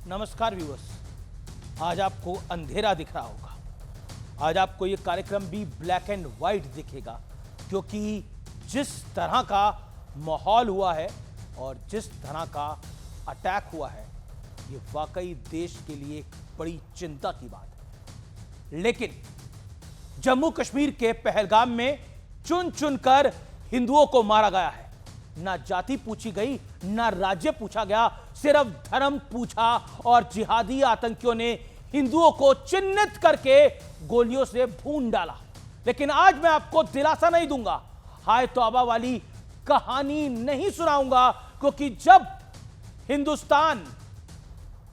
नमस्कार व्यूअर्स। आज आपको अंधेरा दिख रहा होगा, आज आपको ये कार्यक्रम भी ब्लैक एंड व्हाइट दिखेगा, क्योंकि जिस तरह का माहौल हुआ है और जिस तरह का अटैक हुआ है, ये वाकई देश के लिए एक बड़ी चिंता की बात है। लेकिन जम्मू कश्मीर के पहलगाम में चुन चुनकर हिंदुओं को मारा गया है। ना जाति पूछी गई, ना राज्य पूछा गया, सिर्फ धर्म पूछा और जिहादी आतंकियों ने हिंदुओं को चिन्हित करके गोलियों से भून डाला। लेकिन आज मैं आपको दिलासा नहीं दूंगा, हाय तौबा वाली कहानी नहीं सुनाऊंगा, क्योंकि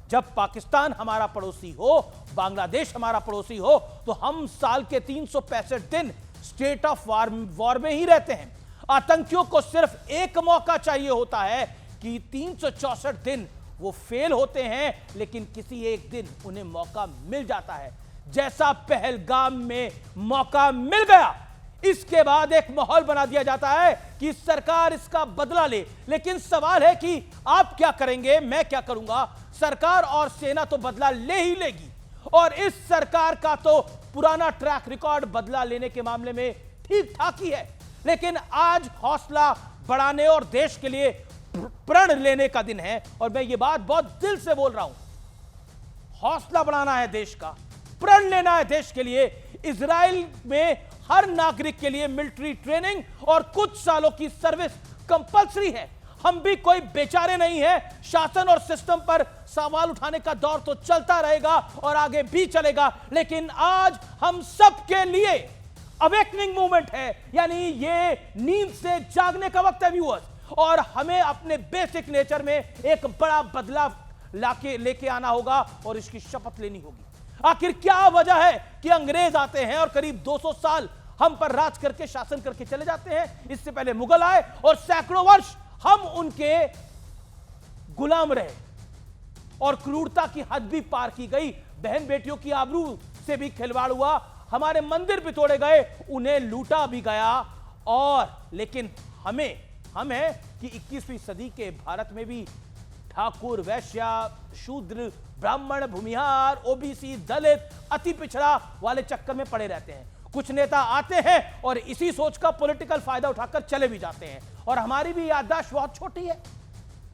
जब पाकिस्तान हमारा पड़ोसी हो, बांग्लादेश हमारा पड़ोसी हो, तो हम साल के 365 दिन स्टेट ऑफ वॉर में ही रहते हैं। आतंकियों को सिर्फ एक मौका चाहिए होता है कि 364 दिन वो फेल होते हैं, लेकिन किसी एक दिन उन्हें मौका मिल जाता है, जैसा पहलगाम में मौका मिल गया। इसके बाद एक माहौल बना दिया जाता है कि सरकार इसका बदला ले। लेकिन सवाल है कि आप क्या करेंगे, मैं क्या करूंगा। सरकार और सेना तो बदला ले ही लेगी, और इस सरकार का तो पुराना ट्रैक रिकॉर्ड बदला लेने के मामले में ठीक ठाक ही है। लेकिन आज हौसला बढ़ाने और देश के लिए प्रण लेने का दिन है, और मैं ये बात बहुत दिल से बोल रहा हूं। हौसला बढ़ाना है देश का, प्रण लेना है देश के लिए। इजराइल में हर नागरिक के लिए मिलिट्री ट्रेनिंग और कुछ सालों की सर्विस कंपलसरी है। हम भी कोई बेचारे नहीं हैं। शासन और सिस्टम पर सवाल उठाने का दौर तो चलता रहेगा और आगे भी चलेगा, लेकिन आज हम सबके लिए अवेकनिंग मूवमेंट है, यानी ये नींद से जागने का वक्त है व्यूअर्स। और हमें अपने बेसिक नेचर में एक बड़ा बदलाव लेके आना होगा और इसकी शपथ लेनी होगी। आखिर क्या वजह है कि अंग्रेज आते हैं और करीब 200 साल हम पर राज करके शासन करके चले जाते हैं। इससे पहले मुगल आए और सैकड़ों वर्ष हम उनके गुलाम रहे और क्रूरता की हद भी पार की गई। बहन बेटियों की आबरू से भी खिलवाड़ हुआ, हमारे मंदिर भी तोड़े गए, उन्हें लूटा भी गया। और लेकिन हम है कि 21वीं सदी के भारत में भी ठाकुर, वैश्य, शूद्र, ब्राह्मण, भूमिहार, ओबीसी, दलित, अति पिछड़ा वाले चक्कर में पड़े रहते हैं। कुछ नेता आते हैं और इसी सोच का पॉलिटिकल फायदा उठाकर चले भी जाते हैं, और हमारी भी याददाश्त बहुत छोटी है।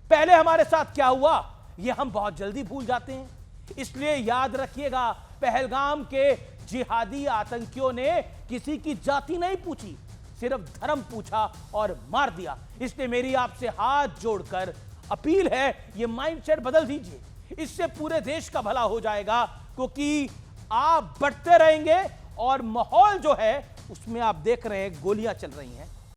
पहले हमारे साथ क्या हुआ ये हम बहुत जल्दी भूल जाते हैं। इसलिए याद रखिएगा, पहलगाम के जिहादी आतंकियों ने किसी की जाति नहीं पूछी, सिर्फ धर्म पूछा और मार दिया। इसलिए मेरी आपसे हाथ जोड़कर अपील है, ये माइंडसेट बदल दीजिए, इससे पूरे देश का भला हो जाएगा। क्योंकि आप बढ़ते रहेंगे और माहौल जो है उसमें आप देख रहे हैं गोलियां चल रही हैं।